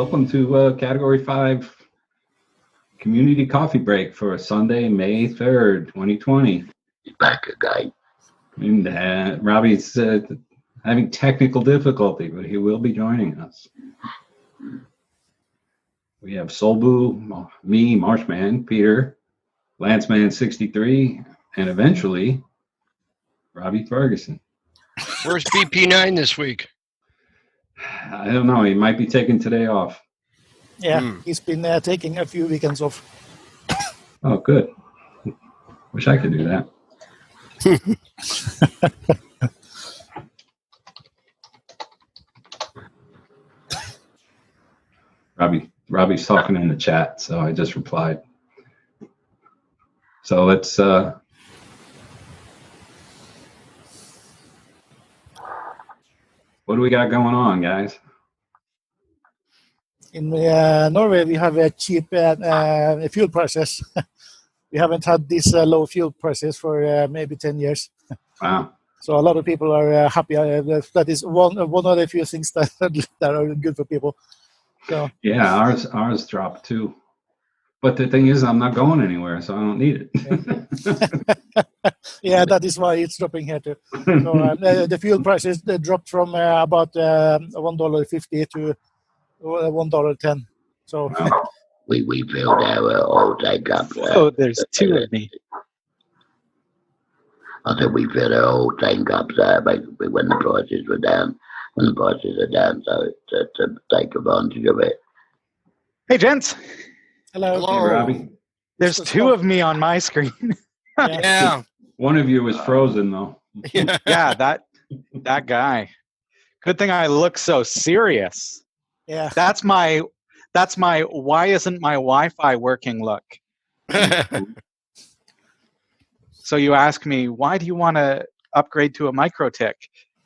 welcome to Category 5 Community Coffee Break for Sunday, May 3rd, 2020. Back again. And Robbie's having technical difficulty, but he will be joining us. We have Solbu, me, MarshMan, Peter, Lanceman 63, and eventually Robbie Ferguson. Where's BP9 this week? I don't know. He might be taking today off. Yeah, he's been taking a few weekends off. Oh, good. Wish I could do that. Robbie's talking in the chat, so I just replied. So let's what do we got going on, guys? In Norway, we have a cheap fuel prices. We haven't had this low fuel prices for maybe 10 years. Wow. So a lot of people are happy. That is one of the few things that are good for people. So yeah, ours dropped too. But the thing is, I'm not going anywhere, so I don't need it. Yeah, that is why it's dropping here too. So the fuel prices dropped from about $1.50 to $1.10. So wow. We filled our old tank up. Oh, there's two of me. I said we filled our old tank up basically when the prices were down. When the prices are down, so to take advantage of it. Hey, gents. hello. Hey, Robbie. There's two of me on my screen. Yeah. One of you is frozen though. Yeah, that guy. Good thing I look so serious. Yeah. That's my why isn't my Wi-Fi working look. So you ask me, why do you want to upgrade to a MikroTik?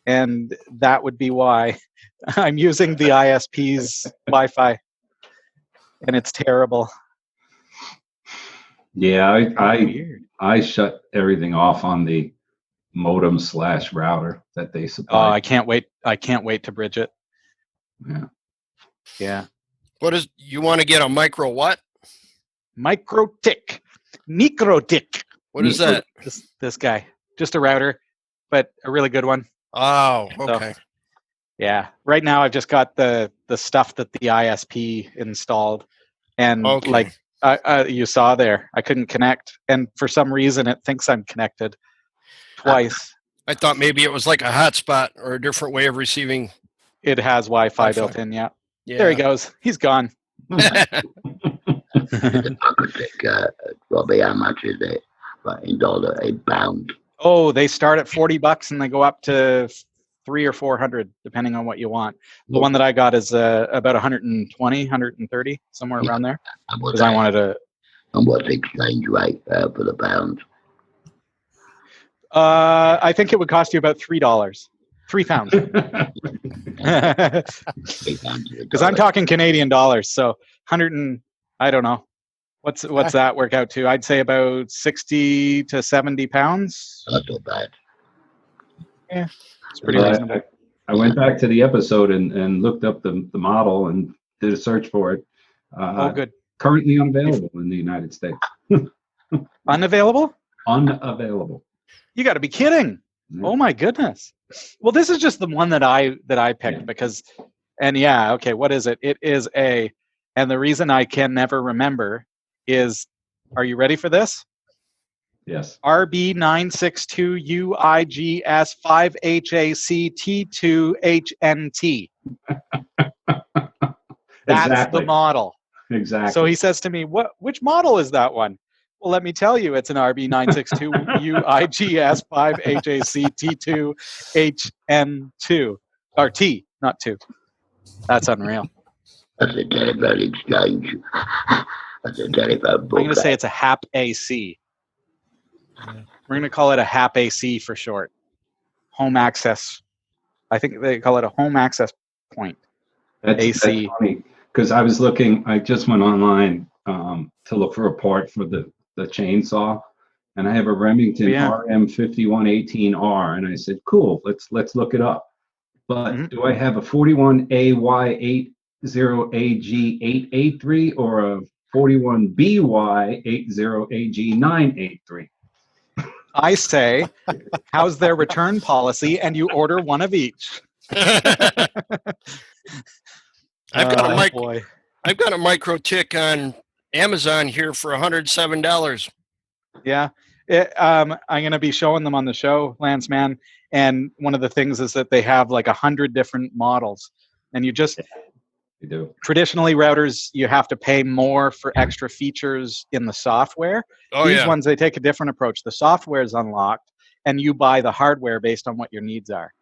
And that would be why. I'm using the ISP's Wi-Fi, and it's terrible. Yeah, I shut everything off on the modem/router that they supply. Oh, I can't wait to bridge it. Yeah. What is, you want to get a micro what? MikroTik. What is that? This guy. Just a router, but a really good one. Oh, okay. So, yeah. Right now I've just got the stuff that the ISP installed, and like you saw there, I couldn't connect, and for some reason it thinks I'm connected twice. I thought maybe it was like a hotspot or a different way of receiving. It has Wi-Fi built in, yeah. There he goes. He's gone. Robbie, how much is it? Right, in dollar, £8. Oh, they start at $40 and they go up to $300 or $400 depending on what you want. The one that I got is about 120, 130, somewhere around there. Because I wanted to. And what's the exchange rate for the pound? I think it would cost you about $3. £3. Because I'm talking Canadian dollars, so 100 and I don't know. What's that work out to? I'd say about 60 to 70 pounds. That's not bad. Yeah, it's pretty reasonable. I went back to the episode and looked up the model and did a search for it. Oh, good. Currently unavailable in the United States. Unavailable? Unavailable. You got to be kidding! Yeah. Oh my goodness. Well, this is just the one that I picked because, and yeah, okay, what is it? It is and the reason I can never remember is, are you ready for this? Yes. RB962UIGS5HACT2HNT. That's Exactly. the model. Exactly. So he says to me, which model is that one? Well, let me tell you, it's an RB962UIGS5HACT2HN2. Or T, not 2. That's unreal. That's a telephone exchange. That's a telephone book. I'm going to say it's a HAP AC. We're going to call it a HAP AC for short. Home access. I think they call it a home access point. AC. That's funny because I just went online to look for a part for the chainsaw, and I have a Remington RM5118R, and I said, cool, let's look it up. But do I have a 41AY8 80AG883 or a 41BY80AG983. I say, how's their return policy? And you order one of each. I've got a boy. I've got a micro tick on Amazon here for $107. Yeah. I'm going to be showing them on the show, Lanceman. And one of the things is that they have like 100 different models. And you just, You do. traditionally routers, you have to pay more for extra features in the software. Oh, These yeah. ones, they take a different approach. The software is unlocked and you buy the hardware based on what your needs are.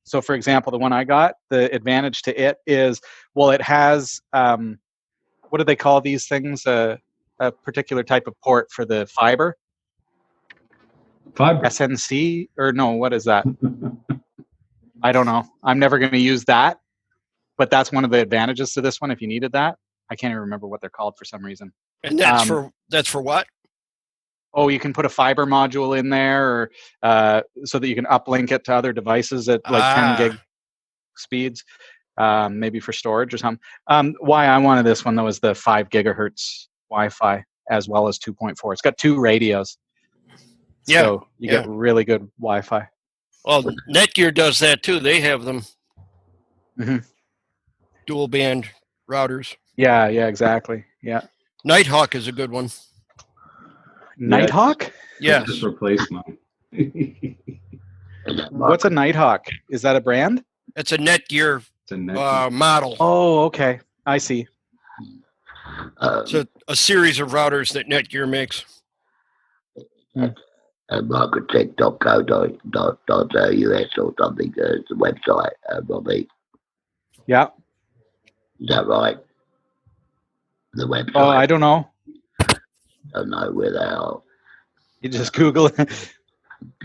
So for example, the one I got, the advantage to it is, well, it has, what do they call these things? A particular type of port for the fiber. Fiber. SNC, or no, what is that? I don't know. I'm never going to use that, but that's one of the advantages to this one. If you needed that, I can't even remember what they're called for some reason. And that's for what? Oh, you can put a fiber module in there, or so that you can uplink it to other devices at like 10 gig speeds, maybe for storage or something. Why I wanted this one though is the 5 gigahertz Wi-Fi as well as 2.4. It's got 2 radios, so you get really good Wi-Fi. Well, Netgear does that too. They have them. Mm-hmm. Dual band routers. Yeah, exactly. Yeah. Nighthawk is a good one. Nighthawk? Yes. Just replace mine. What's a Nighthawk? Is that a brand? It's a Netgear It's a Netgear. model. Oh, okay. I see. It's a series of routers that Netgear makes. Marketech.co.us or something is the website, Robbie. Yeah. Is that right? The website. Oh, I don't know. I don't know where they are. You just Google it.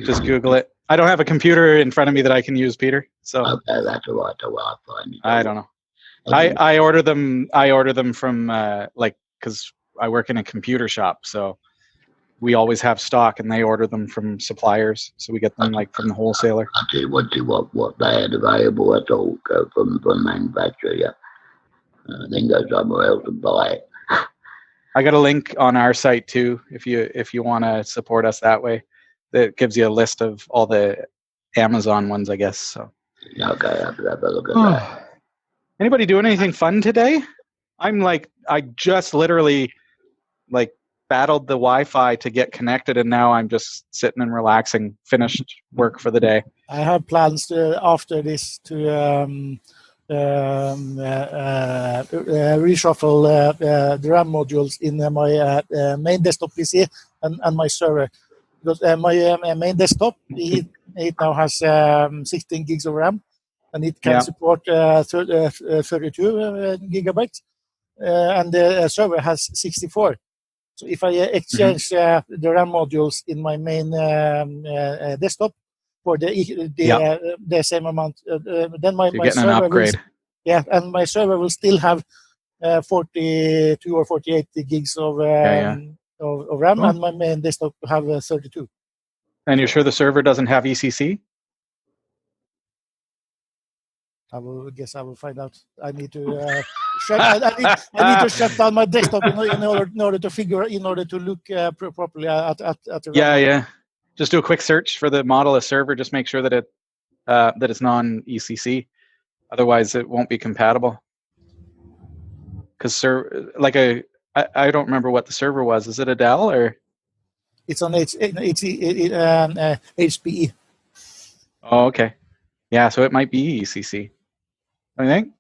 Just Google it. I don't have a computer in front of me that I can use, Peter. So Okay, that's all right. I'll find it. I don't know. I order them. I order them from because I work in a computer shop, so we always have stock, and they order them from suppliers, so we get them like from the wholesaler. I tell you what they had available. That's all from manufacturer. Yeah, then go somewhere else and buy it. I got a link on our site too, if you want to support us that way. That gives you a list of all the Amazon ones, I guess. So. Okay, I have to have a look at that. Anybody doing anything fun today? I just literally battled the Wi-Fi to get connected, and now I'm just sitting and relaxing. Finished work for the day. I have plans after this to reshuffle the RAM modules in my main desktop PC and my server. Because my main desktop, it now has 16 gigs of RAM, and it can support 32 gigabytes, and the server has 64. So if I exchange the RAM modules in my main desktop for the same amount, then my getting server an upgrade. And my server will still have 42 or 48 gigs of RAM, and my main desktop will have 32. And you're sure the server doesn't have ECC? I will find out. I need to I need to shut down my desktop in order to look properly at the RAM. Yeah. Just do a quick search for the model of server. Just make sure that it's non-ECC. Otherwise, it won't be compatible. Because I don't remember what the server was. Is it a Dell or? It's on HPE. Oh, okay. Yeah, so it might be ECC. I think.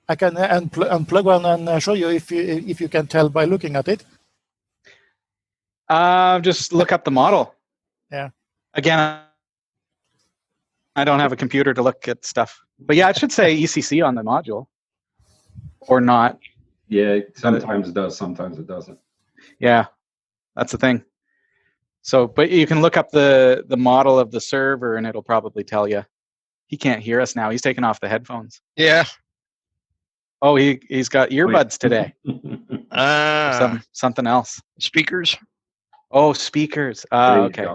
I can unplug one and show you if you can tell by looking at it. Just look up the model. Yeah. Again, I don't have a computer to look at stuff, but yeah, it should say ECC on the module, or not. Yeah, sometimes it does, sometimes it doesn't. Yeah, that's the thing. So, but you can look up the model of the server, and it'll probably tell you. He can't hear us now. He's taken off the headphones. Yeah. Oh, he's got earbuds today. Something else. Speakers. Oh, speakers. Okay.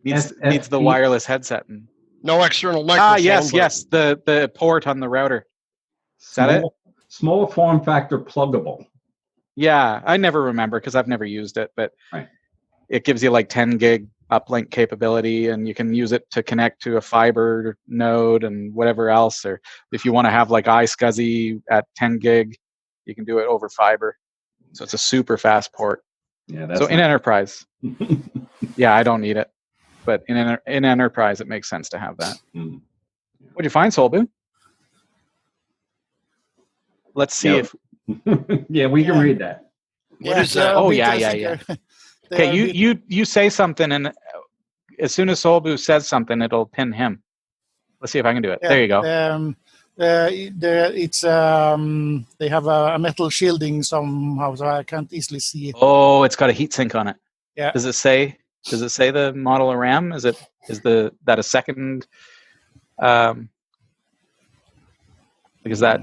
Needs the wireless headset. No external microphone. Yes. The port on the router. Is that it? Small form factor pluggable. Yeah, I never remember because I've never used it, but Right. It gives you like 10 gig uplink capability, and you can use it to connect to a fiber node and whatever else. Or if you want to have like iSCSI at 10 gig, you can do it over fiber. So it's a super fast port. Yeah, that's so in enterprise, yeah, I don't need it, but in enterprise, it makes sense to have that. Mm. What do you find, Solbu? Let's see if. Yeah, we can read that. What is that? Oh yeah. Okay, you say something, and as soon as Solbu says something, it'll pin him. Let's see if I can do it. Yeah, there you go. It's they have a metal shielding somehow, so I can't easily see it. Oh, it's got a heat sink on it. Yeah. Does it say the model of RAM? Is that a second? Because that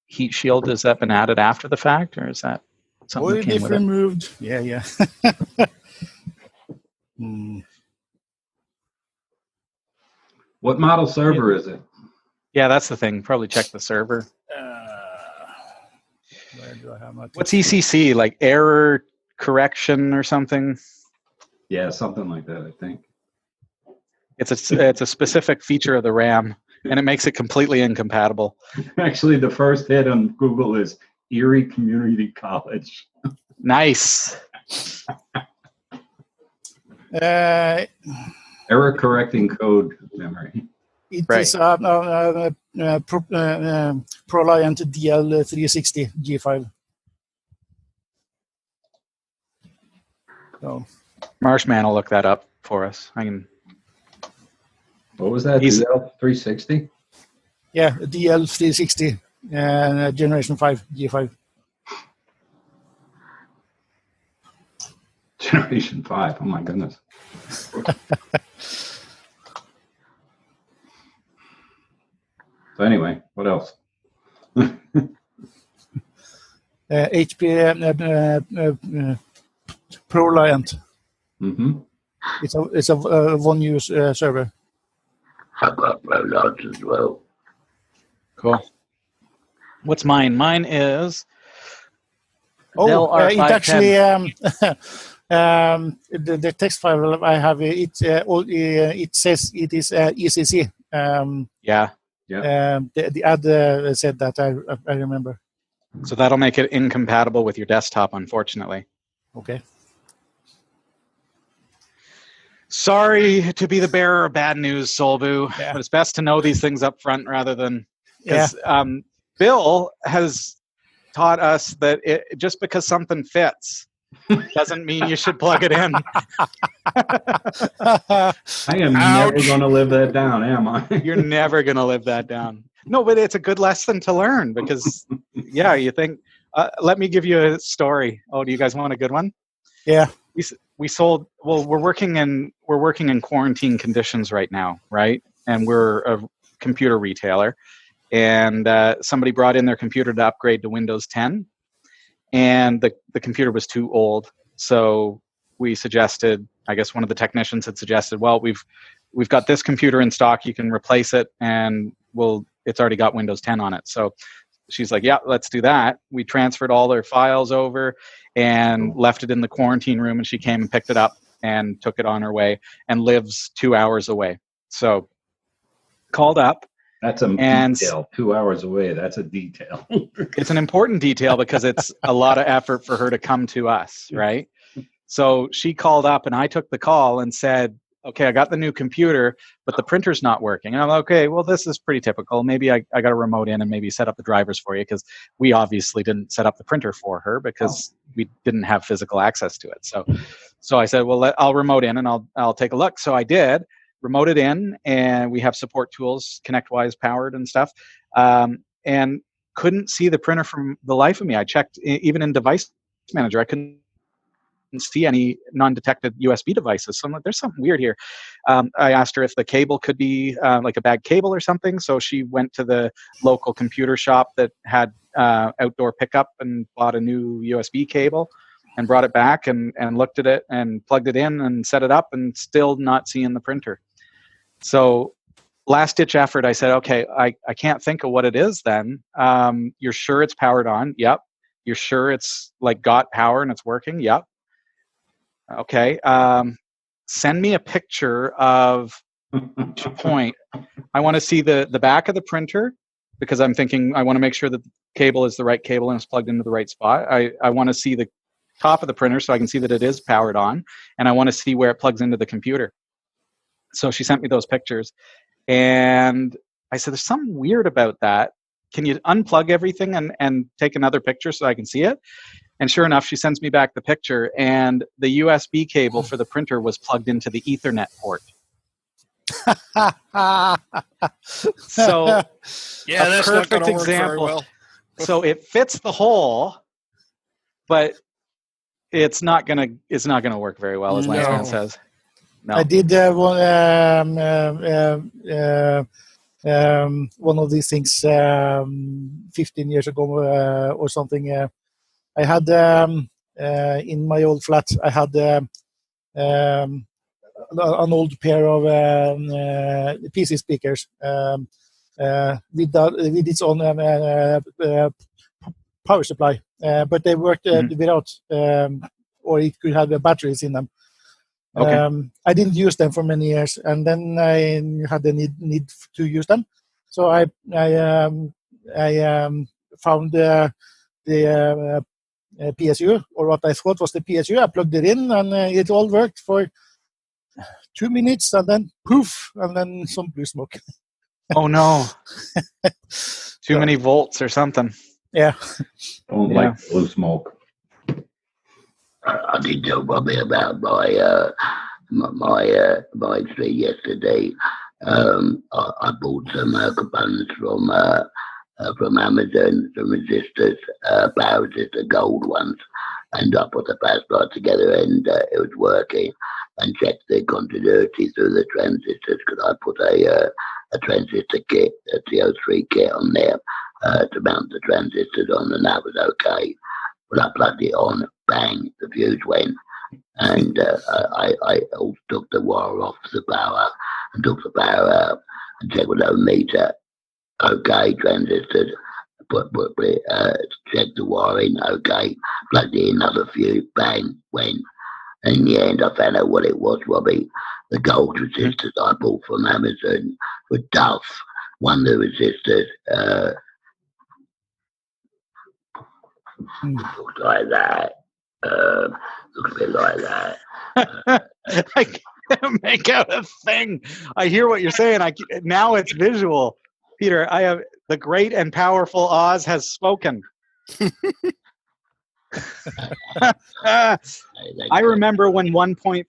heat shield, has that been added after the fact, or is that something that came with it? Removed. Yeah. What model server is it? Yeah, that's the thing. Probably check the server. Where do I have my? What's ECC, like error correction or something? Yeah, something like that, I think. It's a specific feature of the RAM, and it makes it completely incompatible. Actually, the first hit on Google is Erie Community College. Nice. Error correcting code memory. It is ProLiant DL360 G5. So MarshMan will look that up for us. I can. What was that? DL360? Yeah, DL360 Generation 5 G5. Generation 5. Oh my goodness. So anyway, what else? HP ProLiant. Mm-hmm. It's a one-use server. I've got ProLiant as well. Cool. What's mine? Mine is. It actually the text file I have it says it is ECC. Yeah. The ad said that I remember. So that'll make it incompatible with your desktop, unfortunately. Okay. Sorry to be the bearer of bad news, Solbu, but it's best to know these things up front rather than because Bill has taught us that just because something fits doesn't mean you should plug it in. I am never going to live that down, am I? You're never going to live that down. No, but it's a good lesson to learn because, you think. Let me give you a story. Oh, do you guys want a good one? Yeah. We sold. Well, we're working in quarantine conditions right now, right? And we're a computer retailer, and somebody brought in their computer to upgrade to Windows 10, and the computer was too old. So we suggested, I guess one of the technicians had suggested, well, we've got this computer in stock. You can replace it, and it's already got Windows 10 on it. So she's like, yeah, let's do that. We transferred all their files over and left it in the quarantine room, and she came and picked it up and took it on her way and lives 2 hours away. So called up. That's a detail. 2 hours away. That's a detail. It's an important detail because it's a lot of effort for her to come to us, right? So she called up and I took the call and said, okay, I got the new computer, but the printer's not working. And I'm like, okay, well, this is pretty typical. Maybe I got a remote in and maybe set up the drivers for you, because we obviously didn't set up the printer for her because we didn't have physical access to it. So I said, well, I'll remote in and I'll take a look. So I did, remoted in, and we have support tools, ConnectWise powered and stuff, and couldn't see the printer from the life of me. I checked even in Device Manager. I couldn't see any non-detected USB devices. So I'm like, there's something weird here. I asked her if the cable could be like a bad cable or something. So she went to the local computer shop that had outdoor pickup and bought a new USB cable and brought it back and looked at it and plugged it in and set it up, and still not seeing the printer. So last ditch effort, I said, okay, I can't think of what it is then. You're sure it's powered on? Yep. You're sure it's like got power and it's working? Yep. Okay. Send me a picture of each point. I want to see the back of the printer, because I'm thinking I want to make sure that the cable is the right cable and it's plugged into the right spot. I want to see the top of the printer so I can see that it is powered on, and I want to see where it plugs into the computer. So she sent me those pictures, and I said, there's something weird about that. Can you unplug everything and take another picture so I can see it? And sure enough, she sends me back the picture, and the USB cable for the printer was plugged into the Ethernet port. So yeah, that's not perfect going to work very example. well. So it fits the hole, but it's not gonna work very well, as Lanceman says. No. I did one of these things 15 years ago or something. I had in my old flat, I had an old pair of PC speakers with its own power supply, but they worked without, or it could have batteries in them. Okay. I didn't use them for many years, and then I had the need to use them. So I found the PSU, or what I thought was the PSU. I plugged it in, and it all worked for 2 minutes, and then poof, and then some blue smoke. Oh no! Too many volts or something. Yeah. Don't like blue smoke. I did tell Robbie about my tree yesterday. I bought some components from Amazon, some resistors, power resistor, gold ones, and I put the power supply together, and it was working. And checked the continuity through the transistors, because I put a transistor kit, a TO3 kit on there to mount the transistors on, and that was okay. When I plugged it on, bang, the fuse went. And I took the wire off the power and took the power out and checked with the meter. Okay, transistors, checked the wiring, okay, plugged it in, another fuse, bang, went. And in the end, I found out what it was, Robbie. The gold resistors I bought from Amazon were tough. One of the resistors looked like that. Looked a bit like that. I can't make out a thing. I hear what you're saying. Now it's visual. Peter, the great and powerful Oz has spoken. I remember when 1.3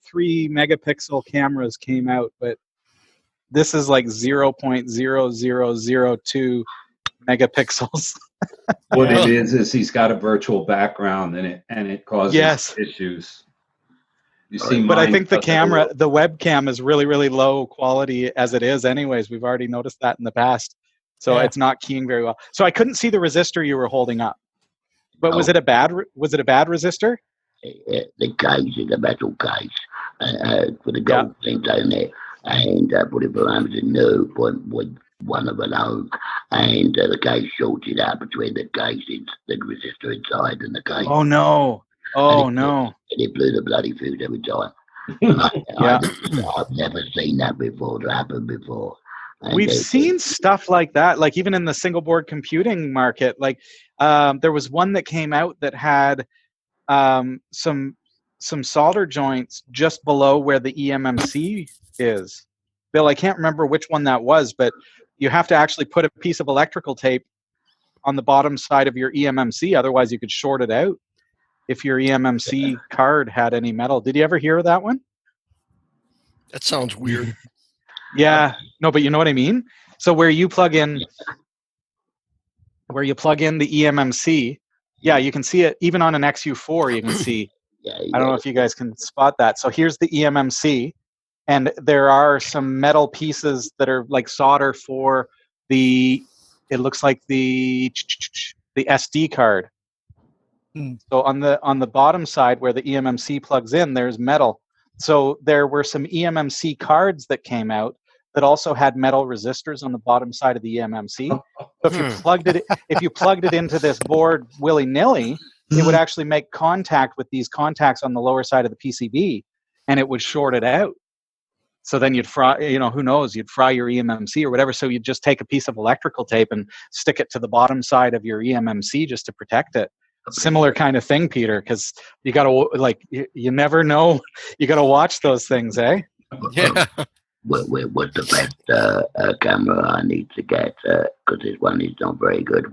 megapixel cameras came out, but this is like 0.0002 megapixels. What it is he's got a virtual background and it causes issues. You see, but I think the webcam is really, really low quality as it is anyways. We've already noticed that in the past. So it's not keying very well. So I couldn't see the resistor you were holding up. But was it a bad resistor? The case is a metal case for the gold thing down there, and put it behind the new with one of an oak, and the case shorted out between the casings, the resistor inside and the case. Oh no! Oh no! And it blew the bloody fuse every time. I've never seen that before. It happened before. And we've seen stuff like that, like even in the single board computing market. Like there was one that came out that had some solder joints just below where the eMMC is. Bill, I can't remember which one that was, but you have to actually put a piece of electrical tape on the bottom side of your eMMC, otherwise you could short it out if your eMMC card had any metal. Did you ever hear of that one? That sounds weird. Yeah, no, but you know what I mean? So where you plug in the eMMC, you can see it even on an XU4, you can see. I don't know if you guys can spot that. So here's the eMMC, and there are some metal pieces that are like solder for it looks like the SD card. So on the bottom side where the eMMC plugs in, there's metal. So there were some eMMC cards that came out that also had metal resistors on the bottom side of the eMMC. So if you plugged it into this board willy-nilly, it would actually make contact with these contacts on the lower side of the PCB, and it would short it out. So then you'd fry, who knows, you'd fry your eMMC or whatever. So you'd just take a piece of electrical tape and stick it to the bottom side of your eMMC just to protect it. Similar kind of thing, Peter, because you got to, you never know. You got to watch those things, eh? Yeah. What's the best camera I need to get? Because this one is not very good.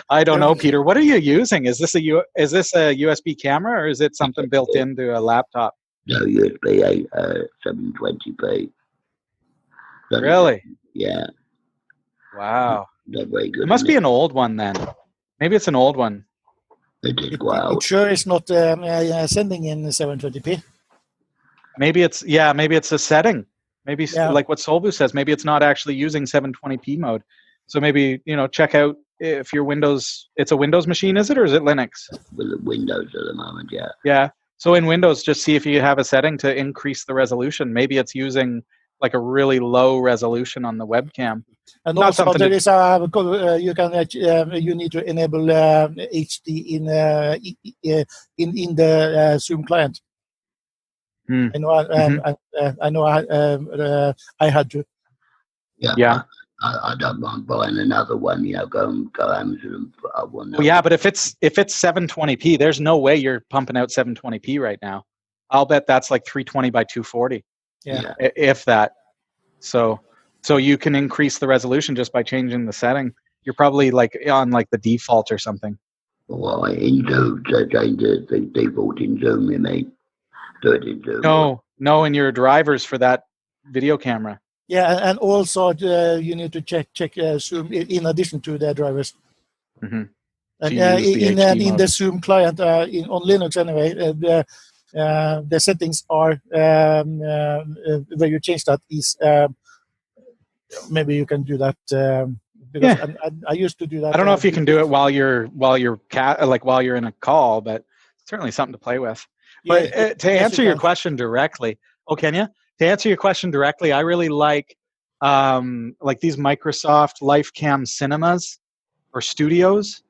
I don't know, Peter. What are you using? Is this a USB camera, or is it something built into a laptop? No, USB 720p. Really? Yeah. Wow. Not very good. It must be an old one then. Maybe it's an old one. It sure is not sending in 720p. Maybe it's a setting. Maybe like what Solbu says, maybe it's not actually using 720p mode. So maybe, check out if your Windows, it's a Windows machine, is it, or is it Linux? With Windows at the moment, yeah. Yeah. So in Windows, just see if you have a setting to increase the resolution. Maybe it's using like a really low resolution on the webcam. And also there is you need to enable HD in the Zoom client. I know. I know. I had to. Yeah. I don't mind buying another one. Go Amazon. Well, yeah, but if it's 720p, there's no way you're pumping out 720p right now. I'll bet that's like 320 by 240. Yeah. If that. So you can increase the resolution just by changing the setting. You're probably on the default or something. Well, in Zoom, change the default in Zoom, you mean? Do it in Zoom. No, in your drivers for that video camera. Yeah, and also you need to check Zoom in addition to the drivers. Mm-hmm. And in the Zoom client, on Linux anyway, the settings are where you change that is maybe you can do that because I used to do that. I don't know if you can do it while you're in a call, but certainly something to play with. But to answer your question directly, can you? To answer your question directly, I really like these Microsoft LifeCam Cinemas or Studios.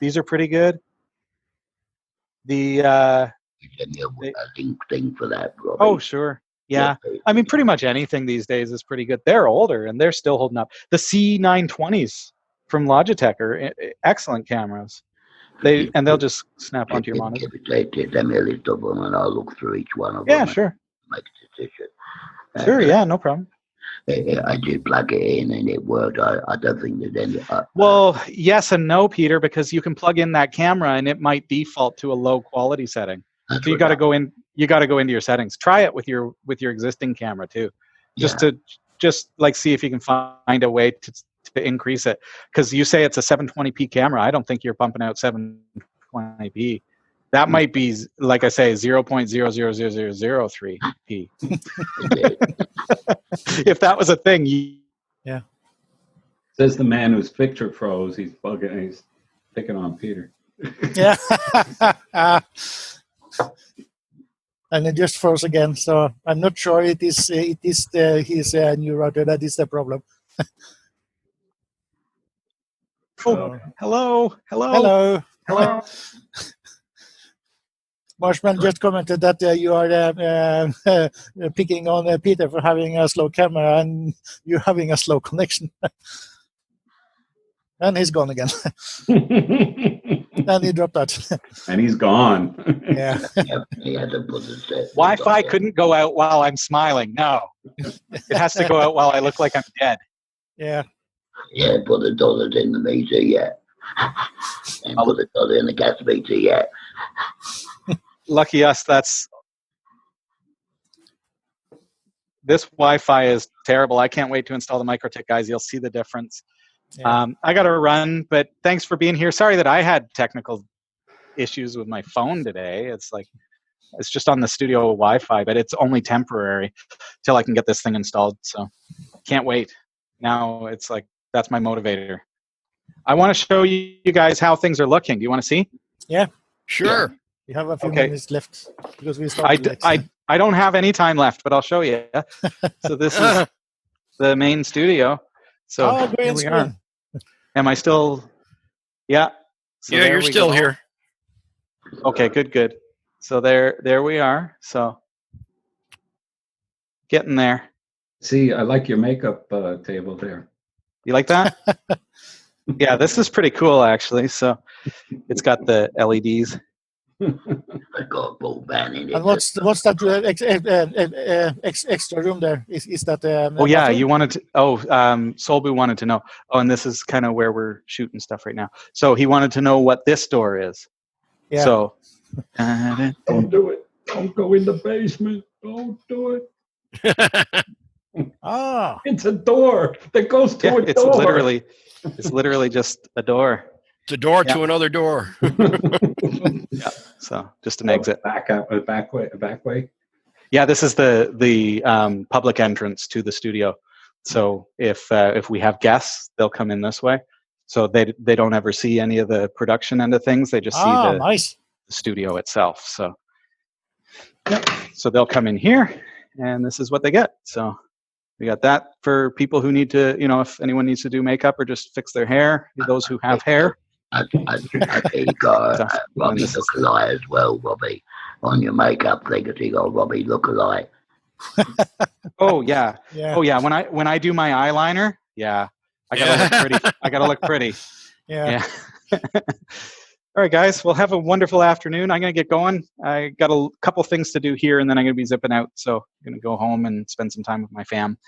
These are pretty good. The thing for that, Robbie. Oh, sure. Yeah. I mean, pretty much anything these days is pretty good. They're older and they're still holding up. The C920s from Logitech are excellent cameras. They'll just snap onto your monitor. Send me a list of them and I'll look through each one of them. Yeah, sure. Make a decision. Sure, yeah, no problem. I did plug it in and it worked. I don't think there's any. Well, yes and no, Peter, because you can plug in that camera and it might default to a low quality setting. So you got to go in. You got to go into your settings. Try it with your existing camera too, just to see if you can find a way to increase it. Because you say it's a 720p camera. I don't think you're pumping out 720p. That might be, like I say, 0.00003p. If that was a thing. Yeah. Says the man whose picture froze. He's bugging. He's picking on Peter. Yeah. And it just froze again. So I'm not sure it is his new router that is the problem. Hello. MarshMan just commented that you are picking on Peter for having a slow camera and you're having a slow connection. And he's gone again. And he dropped out. And he's gone. Yeah. Wi-Fi couldn't go out while I'm smiling. No. It has to go out while I look like I'm dead. Yeah. Yeah, put the dollars in the meter, yeah. And put the dollar in the gas meter, yeah. Lucky us, this Wi-Fi is terrible. I can't wait to install the MikroTik, guys. You'll see the difference. Yeah. I got to run, but thanks for being here. Sorry that I had technical issues with my phone today. It's just on the studio Wi-Fi, but it's only temporary till I can get this thing installed. So can't wait. Now it's that's my motivator. I want to show you guys how things are looking. Do you want to see? Yeah, sure. We have a few minutes left because we started late. I don't have any time left, but I'll show you. So this is the main studio. So here we are. Am I still? Yeah. So yeah, you're still here. Okay, good. So there we are. So getting there. See, I like your makeup table there. You like that? Yeah, this is pretty cool actually. So it's got the LEDs. I got a ball ban in it. And what's that extra room there? Is that? Oh yeah, bathroom? you wanted to. Oh, Solbu wanted to know. Oh, and this is kind of where we're shooting stuff right now. So he wanted to know what this door is. Yeah. So Don't do it. Don't go in the basement. Don't do it. It's a door that goes to a it's door. It's literally just a door. It's a door to another door. Yeah. So just an exit. Back way. Yeah, this is the public entrance to the studio. So if we have guests, they'll come in this way. So they don't ever see any of the production end of things. They just see the studio itself. So so they'll come in here, and this is what they get. So we got that for people who need to, if anyone needs to do makeup or just fix their hair, those who have hair. I think you got Robbie Lookalike as well, Robbie. On your makeup thing, you got Robbie Lookalike. Oh yeah. Oh yeah. When I do my eyeliner, I gotta look pretty. I gotta look pretty. Yeah. All right, guys. Well, have a wonderful afternoon. I'm gonna get going. I got a couple things to do here, and then I'm gonna be zipping out. So I'm gonna go home and spend some time with my fam.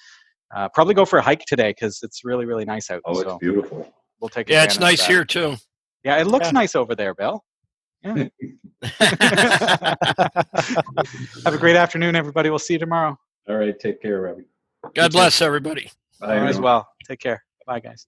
Probably go for a hike today because it's really, really nice out. Oh, it's beautiful. We'll take. Yeah, it's nice here too. Yeah, it looks nice over there, Bill. Yeah. Have a great afternoon, everybody. We'll see you tomorrow. All right. Take care, Robbie. God bless everybody. Bye. You as well. Take care. Bye, guys.